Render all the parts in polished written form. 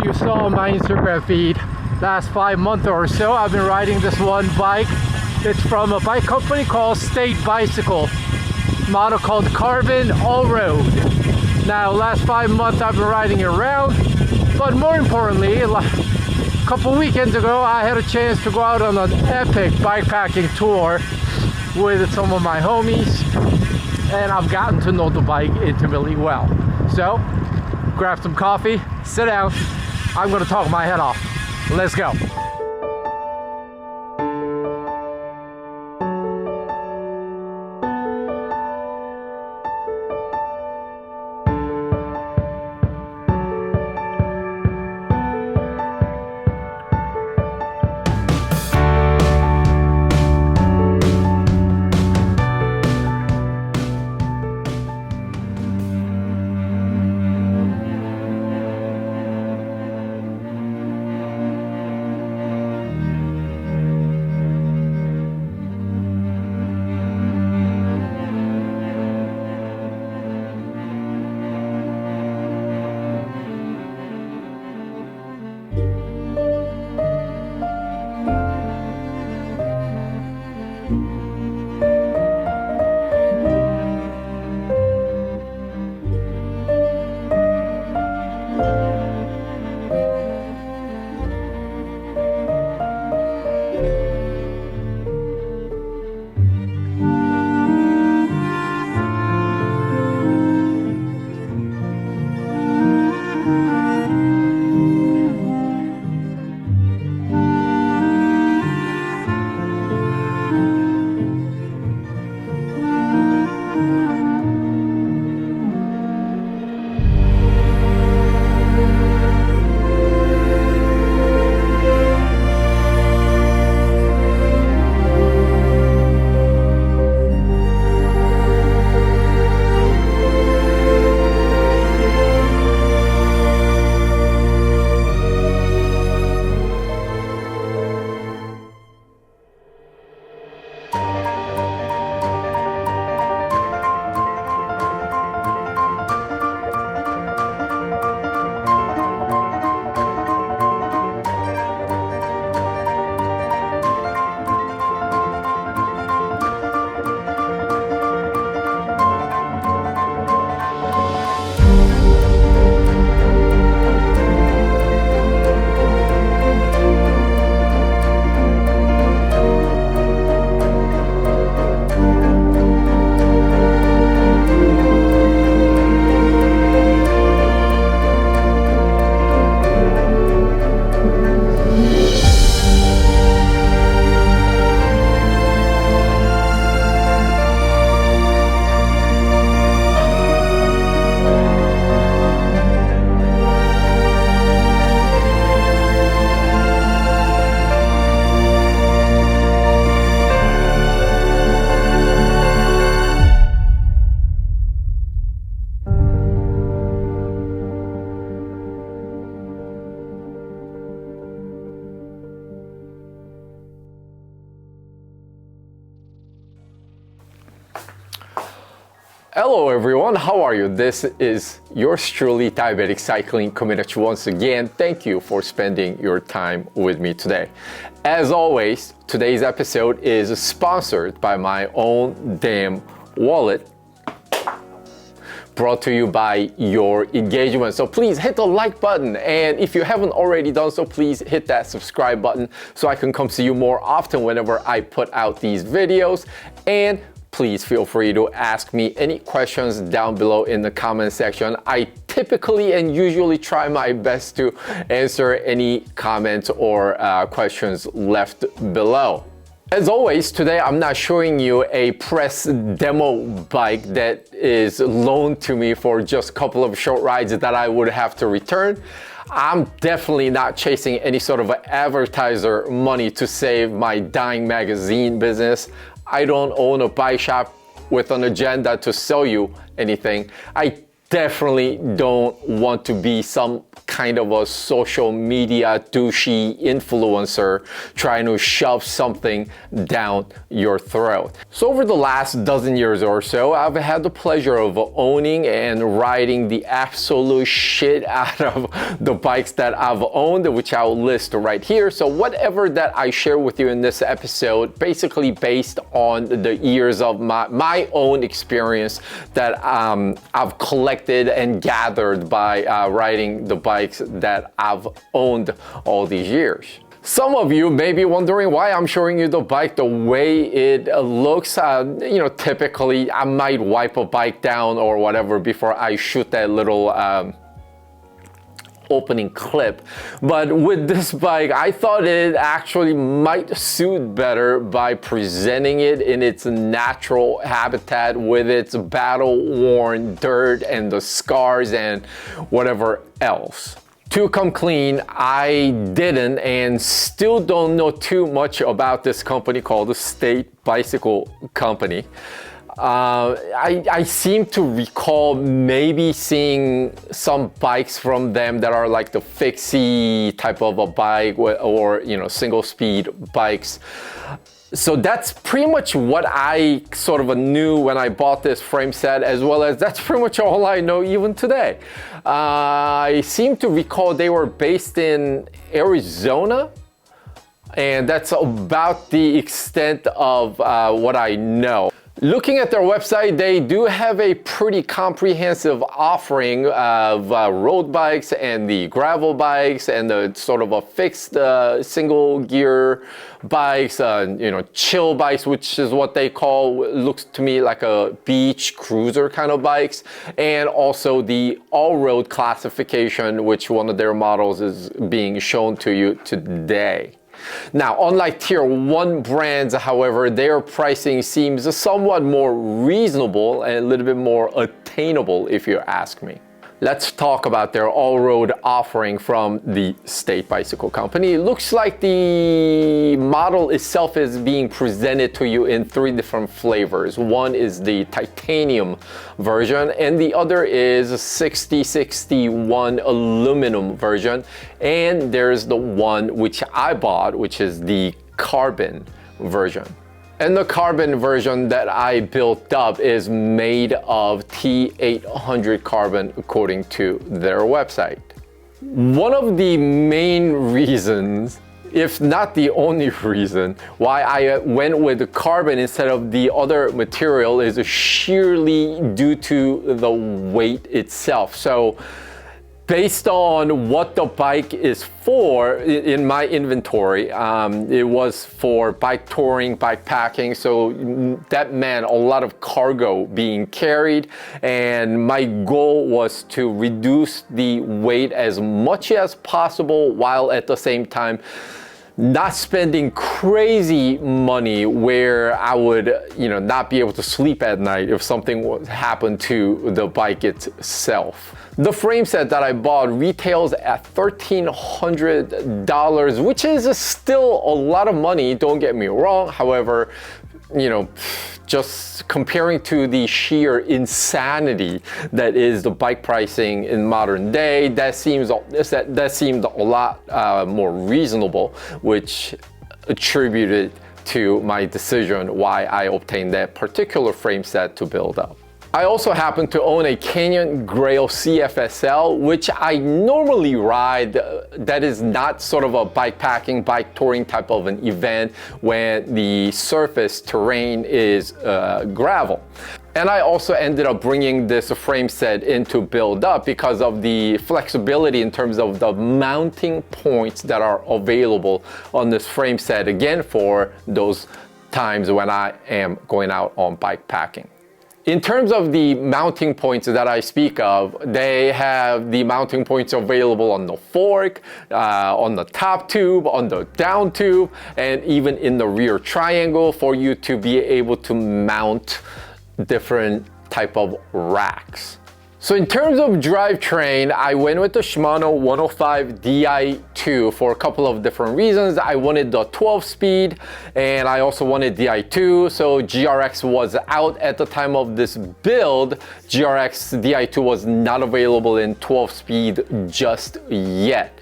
you saw on my Instagram feed, last 5 months or so, I've been riding this one bike. It's from a bike company called State Bicycle, model called Carbon All-Road. Now, last 5 months I've been riding it around, but more importantly, a couple weekends ago, I had a chance to go out on an epic bikepacking tour with some of my homies, and I've gotten to know the bike intimately well. So, grab some coffee, sit down, I'm gonna talk my head off. Let's go. Hello everyone, how are you? This is yours truly, Diabetic Cycling Community once again. Thank you for spending your time with me today. As always, today's episode is sponsored by my own damn wallet, brought to you by your engagement. So please hit the like button, and if you haven't already done so, please hit that subscribe button so I can come see you more often whenever I put out these videos. And please feel free to ask me any questions down below in the comment section. I typically and usually try my best to answer any comments or questions left below. As always, today I'm not showing you a press demo bike that is loaned to me for just a couple of short rides that I would have to return. I'm definitely not chasing any sort of advertiser money to save my dying magazine business. I don't own a bike shop with an agenda to sell you anything. I definitely don't want to be some kind of a social media douchey influencer trying to shove something down your throat. So over the last dozen years or so, I've had the pleasure of owning and riding the absolute shit out of the bikes that I've owned, which I'll list right here. So whatever that I share with you in this episode, basically based on the years of my own experience that I've collected and gathered by riding the bikes that I've owned all these years. Some of you may be wondering why I'm showing you the bike the way it looks. Typically I might wipe a bike down or whatever before I shoot that little opening clip, but with this bike I thought it actually might suit better by presenting it in its natural habitat with its battle-worn dirt and the scars and whatever else. To come clean, I didn't and still don't know too much about this company called the State Bicycle Company. I seem to recall maybe seeing some bikes from them that are like the fixie type of a bike or single speed bikes. So that's pretty much what I sort of knew when I bought this frame set, as well as that's pretty much all I know even today. I seem to recall they were based in Arizona, and that's about the extent of what I know. Looking at their website, they do have a pretty comprehensive offering of road bikes and the gravel bikes and the sort of a fixed single gear bikes, chill bikes, which is what they call, looks to me like a beach cruiser kind of bikes, and also the all-road classification, which one of their models is being shown to you today. Now, unlike tier 1 brands, however, their pricing seems somewhat more reasonable and a little bit more attainable, if you ask me. Let's talk about their all-road offering from the State Bicycle Company. It looks like the model itself is being presented to you in 3 different flavors. One is the titanium version, and the other is 6061 aluminum version. And there's the one which I bought, which is the carbon version. And the carbon version that I built up is made of T800 carbon according to their website. One of the main reasons, if not the only reason, why I went with the carbon instead of the other material is sheerly due to the weight itself. So based on what the bike is for in my inventory, it was for bike touring, bike packing, so that meant a lot of cargo being carried, and my goal was to reduce the weight as much as possible while at the same time not spending crazy money where I would, not be able to sleep at night if something happened to the bike itself. The frame set that I bought retails at $1,300, which is still a lot of money, don't get me wrong. However, just comparing to the sheer insanity that is the bike pricing in modern day, that seemed a lot more reasonable, which attributed to my decision why I obtained that particular frame set to build up. I also happen to own a Canyon Grail CFSL, which I normally ride. That is not sort of a bike packing, bike touring type of an event when the surface terrain is gravel. And I also ended up bringing this frame set in to build up because of the flexibility in terms of the mounting points that are available on this frame set, again, for those times when I am going out on bike packing. In terms of the mounting points that I speak of, they have the mounting points available on the fork, on the top tube, on the down tube, and even in the rear triangle for you to be able to mount different type of racks. So in terms of drivetrain, I went with the Shimano 105 Di2 for a couple of different reasons. I wanted the 12-speed and I also wanted Di2. So GRX was out at the time of this build. GRX Di2 was not available in 12-speed just yet.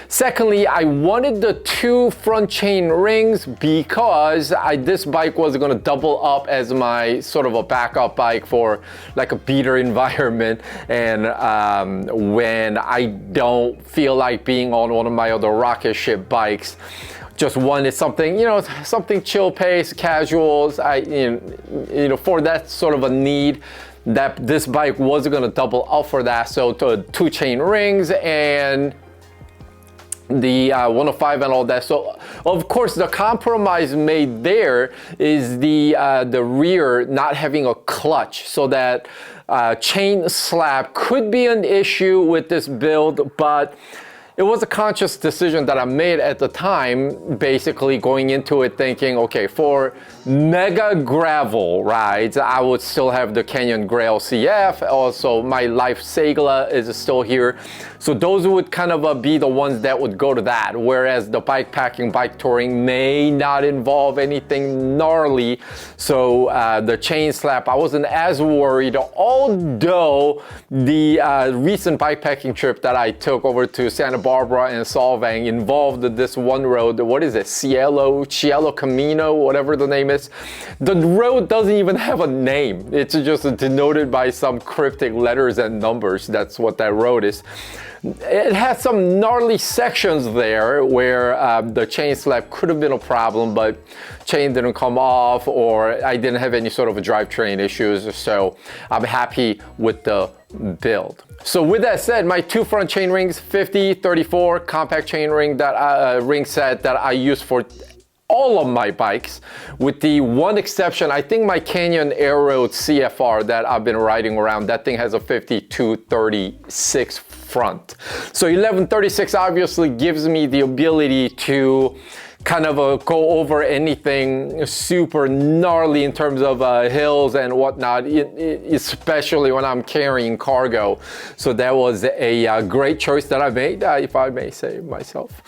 Secondly, I wanted the 2 front chain rings because this bike was going to double up as my sort of a backup bike for like a beater environment, and when I don't feel like being on one of my other rocket ship bikes, just wanted something, something chill pace, casuals. For that sort of a need, that this bike was going to double up for that. So 2 chain rings and the 105 and all that. So of course the compromise made there is the rear not having a clutch, so that chain slap could be an issue with this build, but it was a conscious decision that I made at the time, basically going into it thinking, okay, for mega gravel rides, I would still have the Canyon Grail CF. Also, my Life Segla is still here. So those would kind of be the ones that would go to that. Whereas the bike packing, bike touring may not involve anything gnarly. So the chain slap, I wasn't as worried, although the recent bike packing trip that I took over to Santa Barbara and Solvang involved this one road. What is it? Cielo Camino, whatever the name is. The road doesn't even have a name. It's just denoted by some cryptic letters and numbers. That's what that road is. It had some gnarly sections there where the chain slap could have been a problem, but chain didn't come off, or I didn't have any sort of drivetrain issues. So I'm happy with the build. So with that said, my 2 front chain rings, 50-34 compact chain ring ring set that I use for all of my bikes, with the one exception. I think my Canyon Aero CFR that I've been riding around, that thing has a 52-36 front. So 1136 obviously gives me the ability to kind of go over anything super gnarly in terms of hills and whatnot, especially when I'm carrying cargo. So that was a great choice that I made, if I may say myself.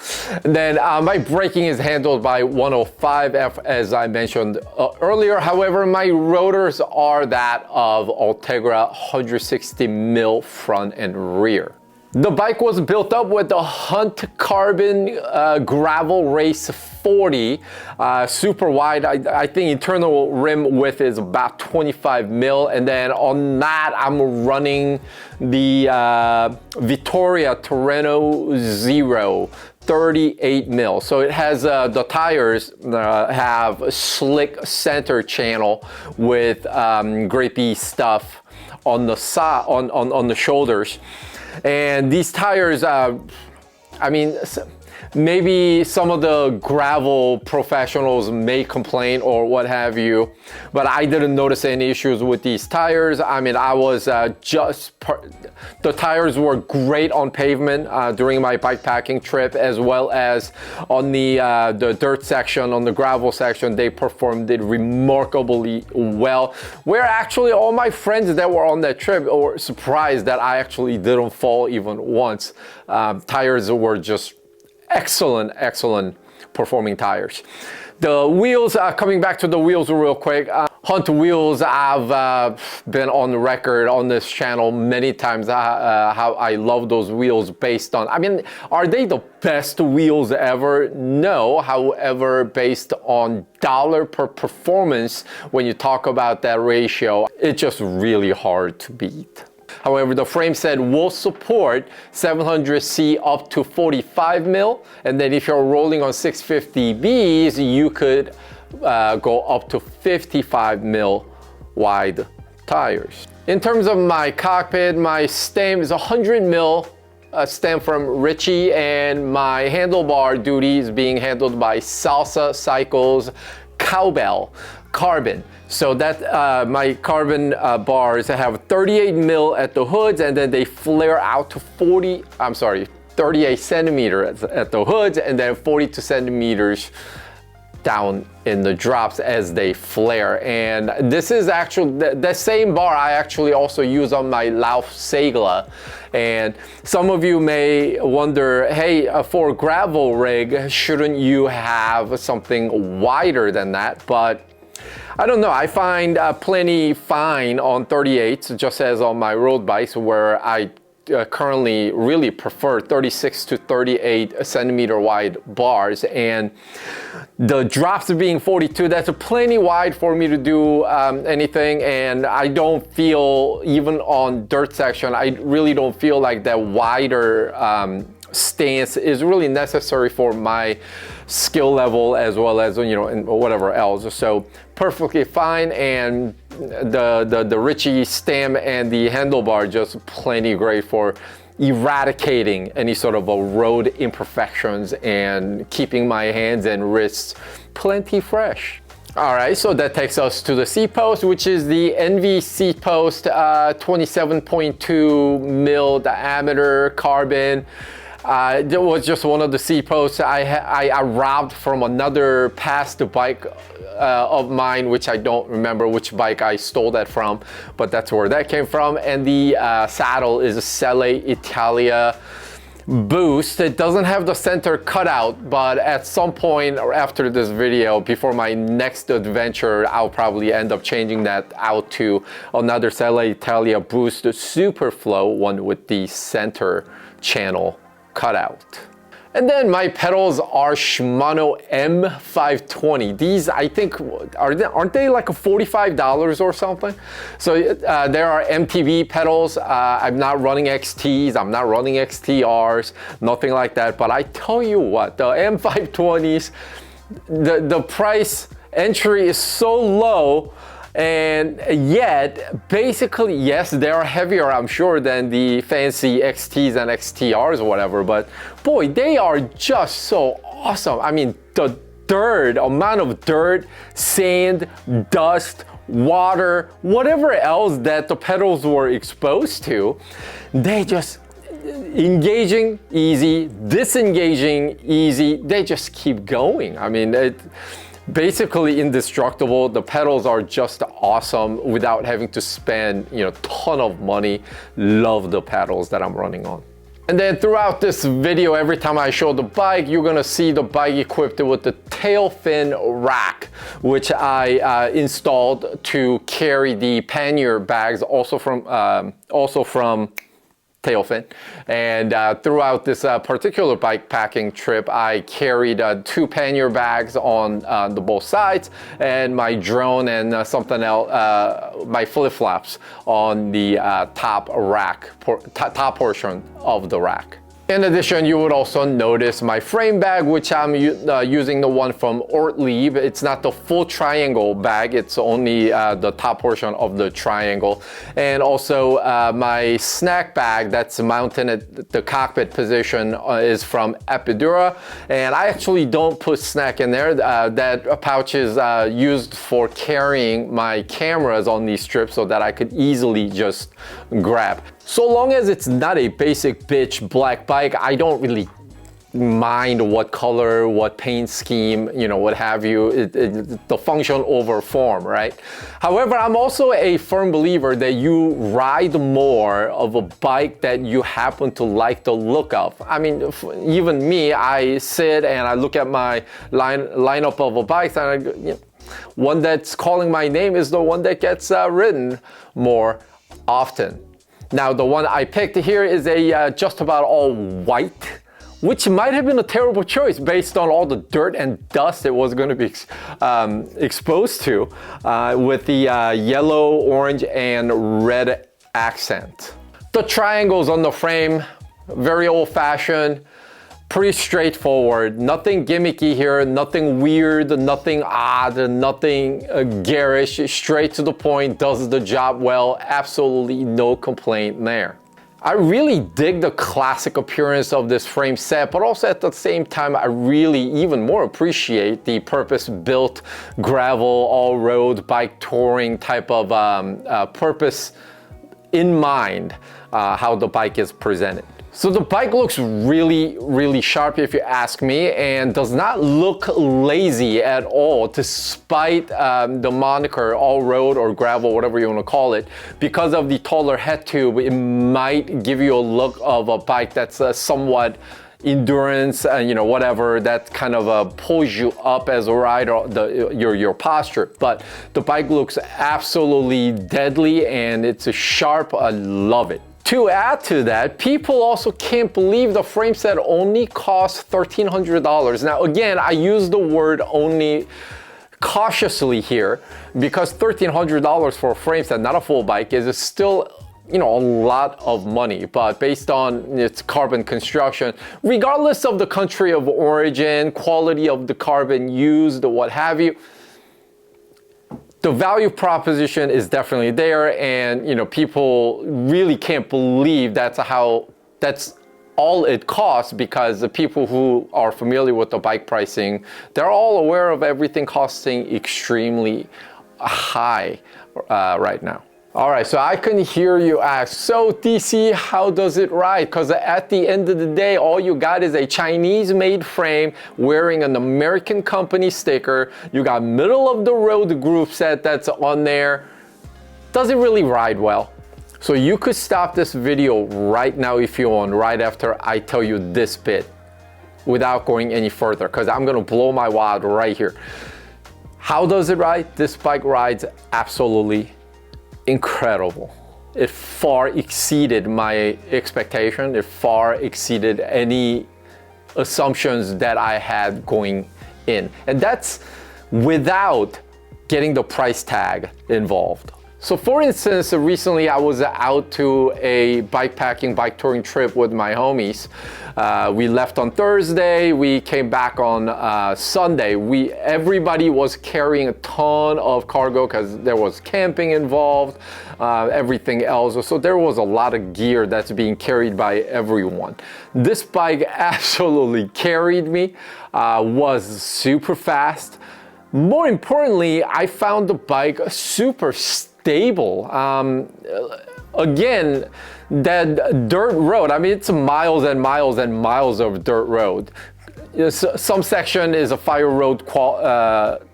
And then my braking is handled by 105F, as I mentioned earlier. However, my rotors are that of Ultegra 160 mil front and rear. The bike was built up with the Hunt Carbon Gravel Race 40, super wide. I think internal rim width is about 25 mil, and then on that I'm running the Vittoria Terreno Zero 38 mil. So it has the tires have a slick center channel with grapey stuff on the side, on the shoulders. And these tires, I mean, maybe some of the gravel professionals may complain or what have you, but I didn't notice any issues with these tires. I mean, I was the tires were great on pavement during my bike packing trip, as well as on the dirt section, on the gravel section. They performed it remarkably well, where actually all my friends that were on that trip were surprised that I actually didn't fall even once. Tires were just excellent performing tires. The wheels, coming back to the wheels real quick, Hunt wheels, I've been on the record on this channel many times how I love those wheels based on, I mean, are they the best wheels ever? No. However, based on dollar per performance, when you talk about that ratio, it's just really hard to beat. However, the frame set will support 700C up to 45 mil, and then if you're rolling on 650Bs, you could go up to 55 mil wide tires. In terms of my cockpit, my stem is 100 mil stem from Ritchie, and my handlebar duty is being handled by Salsa Cycles Cowbell Carbon. So that my carbon bars have 38 mil at the hoods, and then they flare out to 38 centimeters at the hoods, and then 42 centimeters down in the drops as they flare. And this is actually the same bar I actually also use on my Lauf Segla. And some of you may wonder, hey, for a gravel rig, shouldn't you have something wider than that? But I don't know, I find plenty fine on 38s, just as on my road bikes, where I currently really prefer 36 to 38 centimeter wide bars, and the drops being 42, that's plenty wide for me to do anything. And I don't feel, even on dirt section, I really don't feel like that wider stance is really necessary for my skill level, as well as, you know, and whatever else. So perfectly fine. And the Ritchie stem and the handlebar just plenty great for eradicating any sort of a road imperfections and keeping my hands and wrists plenty fresh. All right, so that takes us to the seat post, which is the ENG seat post, 27.2 mil diameter carbon. It was just one of the seat posts I robbed from another past bike of mine, which I don't remember which bike I stole that from, but that's where that came from. And the saddle is a Selle Italia Boost. It doesn't have the center cutout, but at some point or after this video, before my next adventure, I'll probably end up changing that out to another Selle Italia Boost Superflow, one with the center channel cutout. And then my pedals are Shimano M520. These, I think, aren't they like $45 or something? So there are MTB pedals. I'm not running XTs, I'm not running XTRs, nothing like that. But I tell you what, the M520s, the price entry is so low, and yet, basically, yes, they are heavier, I'm sure, than the fancy XTs and XTRs or whatever, but boy, they are just so awesome. I mean, the amount of dirt, sand, dust, water, whatever else that the pedals were exposed to, they just engaging easy, disengaging easy, they just keep going. I mean, basically indestructible. The pedals are just awesome without having to spend, you know, ton of money. Love the pedals that I'm running on. And then throughout this video, every time I show the bike, you're gonna see the bike equipped with the tail fin rack, which I installed to carry the pannier bags, also from Tailfin. And throughout this particular bike packing trip, I carried 2 pannier bags on the both sides, and my drone and something else, my flip-flops on the top portion of the rack. In addition, you would also notice my frame bag, which I'm using the one from Ortlieb. It's not the full triangle bag, it's only the top portion of the triangle. And also my snack bag that's mounted at the cockpit position is from Epidura. And I actually don't put snack in there. That pouch is used for carrying my cameras on these trips so that I could easily just grab. So long as it's not a basic bitch black bike, I don't really mind what color, what paint scheme, you know, what have you. The function over form, right? However, I'm also a firm believer that you ride more of a bike that you happen to like the look of. I mean, even me, I sit and I look at my lineup of bikes, and one that's calling my name is the one that gets ridden more often. Now, the one I picked here is a just about all white, which might have been a terrible choice based on all the dirt and dust it was going to be exposed to, with the yellow, orange, and red accent. The triangles on the frame, very old-fashioned, pretty straightforward, nothing gimmicky here, nothing weird, nothing odd, nothing garish, straight to the point, does the job well, absolutely no complaint there. I really dig the classic appearance of this frame set, but also at the same time, I really even more appreciate the purpose-built gravel, all-road, bike touring type of purpose in mind, how the bike is presented. So the bike looks really sharp if you ask me, and does not look lazy at all, despite the moniker all-road or gravel, whatever you want to call it. Because of the taller head tube, it might give you a look of a bike that's somewhat endurance and whatever, that kind of pulls you up as a rider, your posture. But the bike looks absolutely deadly and it's sharp. I love it. To add to that, people also can't believe the frame set only costs $1,300. Now again, I use the word only cautiously here, because $1,300 for a frame set, not a full bike, is still a lot of money. But based on its carbon construction, regardless of the country of origin, quality of the carbon used, or what have you, the value proposition is definitely there, and people really can't believe that's all it costs, because the people who are familiar with the bike pricing, they're all aware of everything costing extremely high right now. All right, so I can hear you ask, so DC, how does it ride? Because at the end of the day, all you got is a Chinese-made frame wearing an American company sticker. You got middle-of-the-road group set that's on there. Does it really ride well? So you could stop this video right now if you want, right after I tell you this bit, without going any further, because I'm gonna blow my wad right here. How does it ride? This bike rides absolutely incredible. It far exceeded my expectation. It far exceeded any assumptions that I had going in. And that's without getting the price tag involved. So for instance, recently I was out to a bike touring trip with my homies. We left on Thursday, we came back on Sunday. Everybody was carrying a ton of cargo because there was camping involved, everything else. So there was a lot of gear that's being carried by everyone. This bike absolutely carried me, was super fast. More importantly, I found the bike super stable. Again, that dirt road, I mean, it's miles and miles and miles of dirt road. Some section is a fire road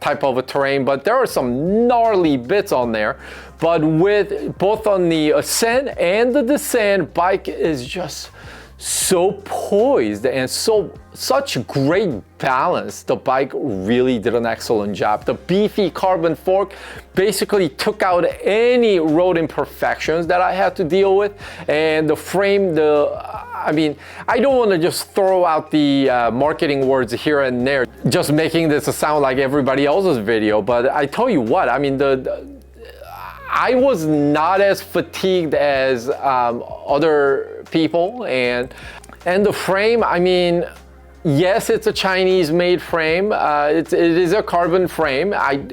type of a terrain, but there are some gnarly bits on there. But with both on the ascent and the descent, bike is just so poised and such great balance. The bike really did an excellent job. The beefy carbon fork basically took out any road imperfections that I had to deal with, and the frame, I mean, I don't want to just throw out the marketing words here and there, just making this sound like everybody else's video, but I tell you what, I mean, I was not as fatigued as other people, and the frame, I mean, yes, it's a Chinese-made frame. It is a carbon frame. I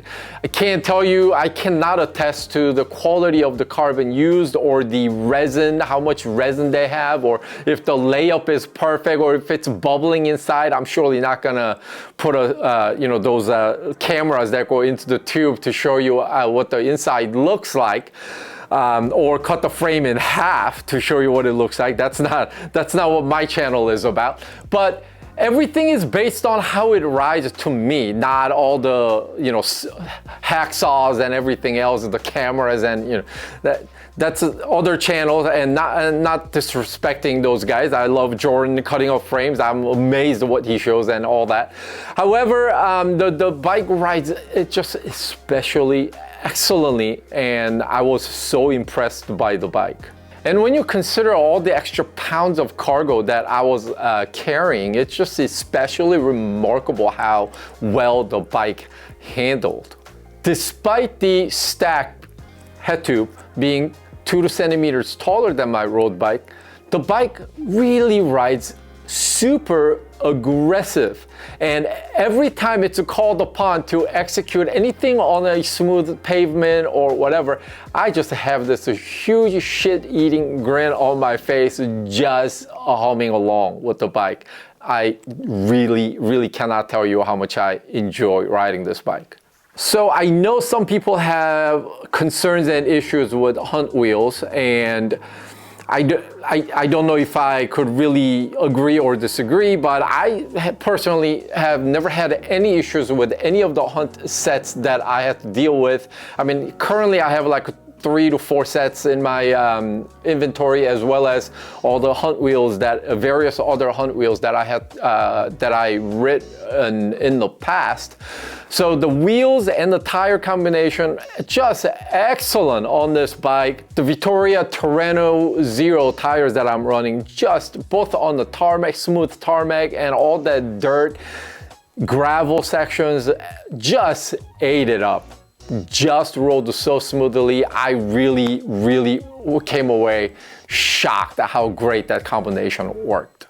can't tell you, I cannot attest to the quality of the carbon used or the resin, how much resin they have, or if the layup is perfect, or if it's bubbling inside. I'm surely not gonna put those cameras that go into the tube to show you what the inside looks like. Or cut the frame in half to show you what it looks like. That's not what my channel is about. But everything is based on how it rides to me, not all the hacksaws and everything else, the cameras and that's other channels, and not disrespecting those guys. I love Jordan cutting off frames. I'm amazed at what he shows and all that. However, the bike rides it just especially excellently, and I was so impressed by the bike. And when you consider all the extra pounds of cargo that I was carrying, it's just especially remarkable how well the bike handled. Despite the stacked head tube being 2 centimeters taller than my road bike, the bike really rides super aggressive, and every time it's called upon to execute anything on a smooth pavement or whatever, I just have this huge shit-eating grin on my face, just humming along with the bike. I really cannot tell you how much I enjoy riding this bike. So I know some people have concerns and issues with Hunt wheels, and I don't know if I could really agree or disagree, but I personally have never had any issues with any of the hunt sets that I had to deal with. I mean, currently I have like 3 to 4 sets in my inventory, as well as all the hunt wheels various other hunt wheels that I had that I ridden in the past. So the wheels and the tire combination just excellent on this bike. The Vittoria Terreno Zero tires that I'm running, just both on the tarmac, smooth tarmac, and all that dirt gravel sections, just ate it up. Just rode so smoothly. I really came away shocked at how great that combination worked.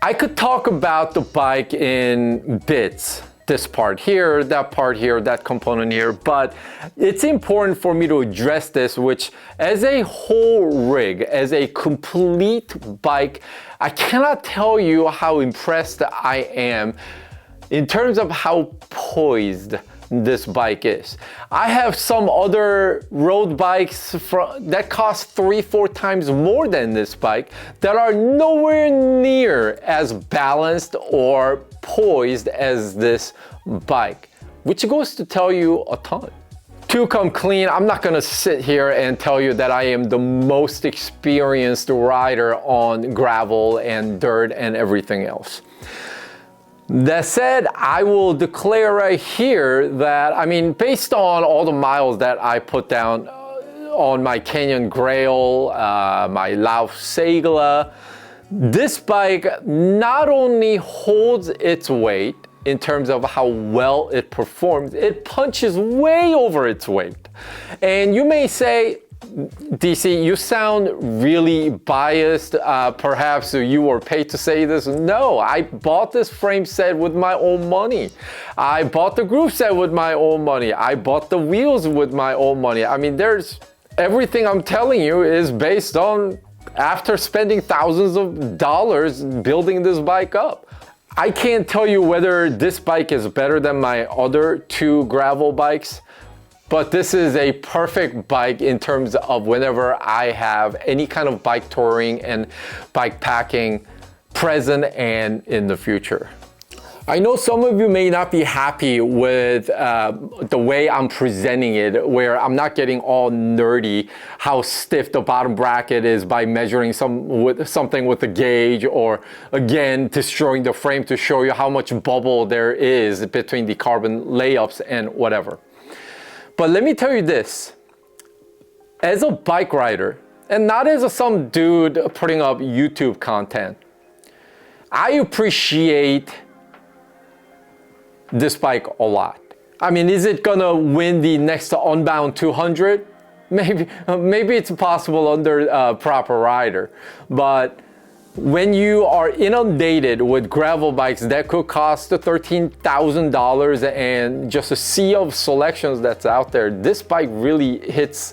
I could talk about the bike in bits, this part here, that component here, but it's important for me to address this, which as a whole rig, as a complete bike, I cannot tell you how impressed I am in terms of how poised this bike is. I have some other road bikes that cost 3-4 times more than this bike that are nowhere near as balanced or poised as this bike, which goes to tell you a ton. To come clean, I'm not gonna sit here and tell you that I am the most experienced rider on gravel and dirt and everything else. That said, I will declare right here that, I mean, based on all the miles that I put down on my Canyon Grail, my Lauf Segla, this bike not only holds its weight in terms of how well it performs, it punches way over its weight. And you may say, DC, you sound really biased. Perhaps you were paid to say this. No, I bought this frame set with my own money. I bought the groove set with my own money. I bought the wheels with my own money. I mean, everything I'm telling you is based on after spending thousands of dollars building this bike up. I can't tell you whether this bike is better than my other 2 gravel bikes, but this is a perfect bike in terms of whenever I have any kind of bike touring and bike packing present and in the future. I know some of you may not be happy with the way I'm presenting it, where I'm not getting all nerdy, how stiff the bottom bracket is by measuring something with a gauge, or again, destroying the frame to show you how much bubble there is between the carbon layups and whatever. But let me tell you this, as a bike rider, and not as some dude putting up YouTube content, I appreciate this bike a lot. I mean, is it gonna win the next Unbound 200? Maybe it's possible under a proper rider, but when you are inundated with gravel bikes that could cost $13,000 and just a sea of selections that's out there, this bike really hits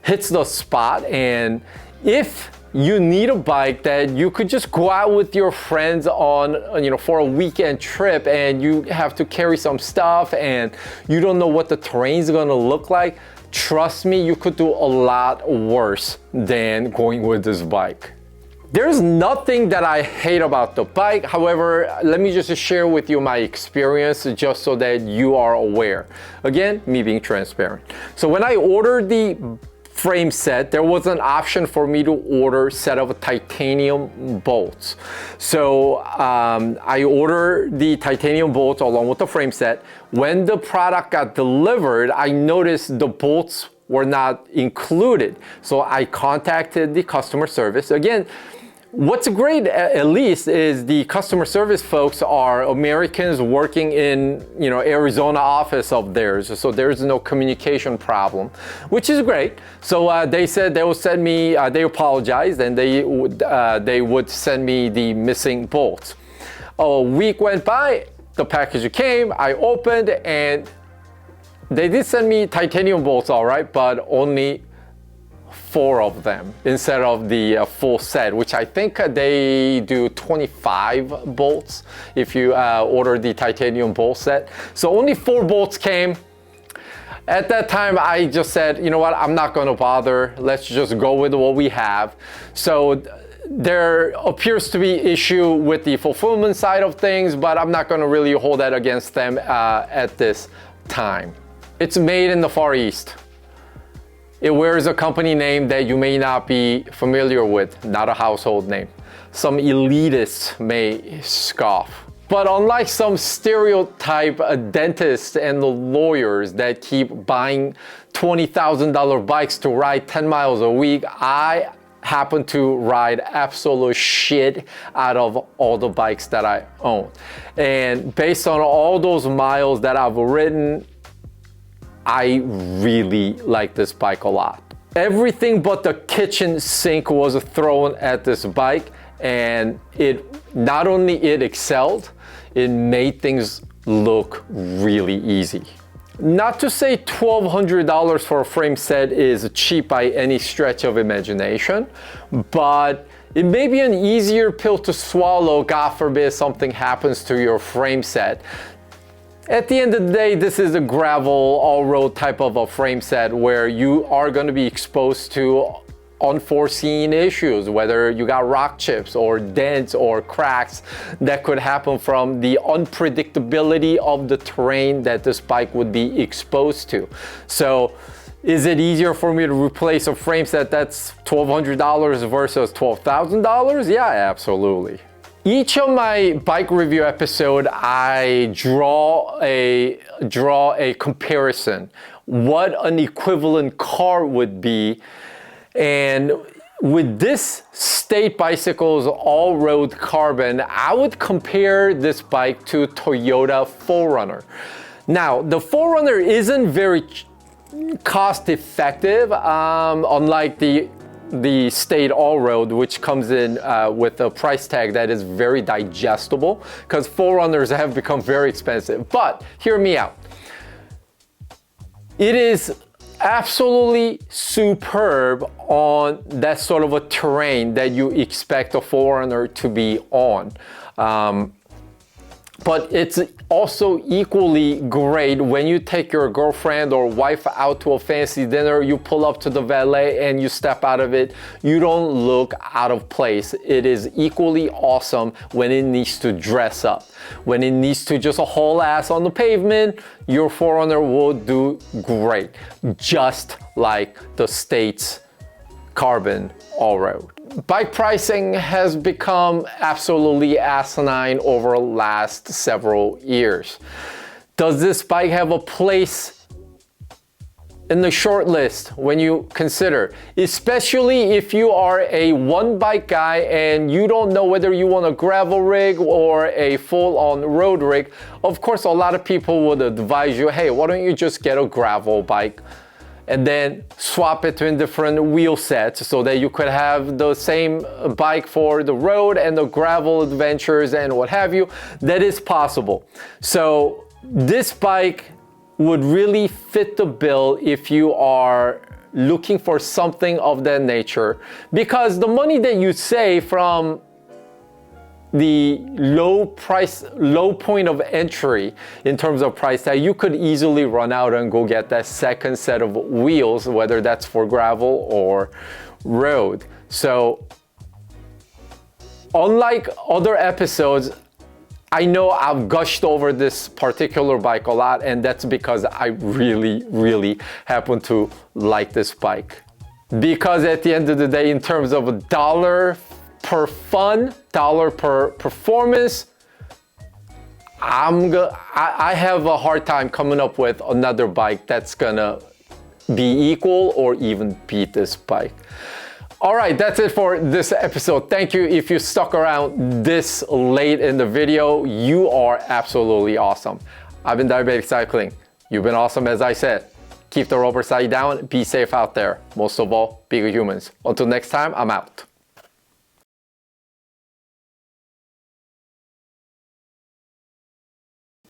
the spot. And if you need a bike that you could just go out with your friends on, for a weekend trip, and you have to carry some stuff and you don't know what the terrain's gonna look like, trust me, you could do a lot worse than going with this bike. There's nothing that I hate about the bike. However, let me just share with you my experience just so that you are aware. Again, me being transparent. So when I ordered the frame set, there was an option for me to order a set of titanium bolts. So I ordered the titanium bolts along with the frame set. When the product got delivered, I noticed the bolts were not included. So I contacted the customer service. Again, what's great, at least, is the customer service folks are Americans working in, Arizona office of theirs. So there's no communication problem, which is great. So they said they will send me, they apologized, and they would send me the missing bolts. A week went by, the package came, I opened, and they did send me titanium bolts, all right, but only 4 of them instead of the full set, which I think they do 25 bolts if you order the titanium bolt set. So only 4 bolts came. At that time, I just said, you know what, I'm not going to bother. Let's just go with what we have. So there appears to be issue with the fulfillment side of things, but I'm not going to really hold that against them at this time. It's made in the Far East. It wears a company name that you may not be familiar with, not a household name. Some elitists may scoff. But unlike some stereotype dentists and the lawyers that keep buying $20,000 bikes to ride 10 miles a week, I happen to ride absolute shit out of all the bikes that I own. And based on all those miles that I've ridden, I really like this bike a lot. Everything but the kitchen sink was thrown at this bike, and not only it excelled, it made things look really easy. Not to say $1,200 for a frame set is cheap by any stretch of imagination, but it may be an easier pill to swallow, God forbid something happens to your frame set. At the end of the day, this is a gravel, all-road type of a frame set where you are going to be exposed to unforeseen issues, whether you got rock chips or dents or cracks that could happen from the unpredictability of the terrain that this bike would be exposed to. So is it easier for me to replace a frame set that's $1,200 versus $12,000? Yeah, absolutely. Each of my bike review episode, I draw a comparison, what an equivalent car would be. And with this State Bicycles all-road carbon, I would compare this bike to Toyota 4Runner. Now, the 4Runner isn't very cost-effective, unlike the State all-road, which comes in with a price tag that is very digestible, because 4Runners have become very expensive. But hear me out. It is absolutely superb on that sort of a terrain that you expect a 4Runner to be on. But it's also equally great when you take your girlfriend or wife out to a fancy dinner, you pull up to the valet and you step out of it. You don't look out of place. It is equally awesome when it needs to dress up. When it needs to just haul ass on the pavement, your 4Runner will do great. Just like the State's Carbon all-road. Bike pricing has become absolutely asinine over the last several years. Does this bike have a place in the short list when you consider, especially if you are a one bike guy and you don't know whether you want a gravel rig or a full-on road rig? Of course, a lot of people would advise you, hey, why don't you just get a gravel bike and then swap between different wheel sets so that you could have the same bike for the road and the gravel adventures and what have you. That is possible. So this bike would really fit the bill if you are looking for something of that nature, because the money that you save from the low point of entry in terms of price tag, you could easily run out and go get that second set of wheels, whether that's for gravel or road. So unlike other episodes, I know I've gushed over this particular bike a lot, and that's because I really happen to like this bike. Because at the end of the day, in terms of $1 per fun, $1 per performance, I have a hard time coming up with another bike that's gonna be equal or even beat this bike. All right, that's it for this episode. Thank you if you stuck around this late in the video. You are absolutely awesome. I've been Diabetic Cycling. You've been awesome, as I said. Keep the rubber side down, be safe out there. Most of all, be good humans. Until next time, I'm out.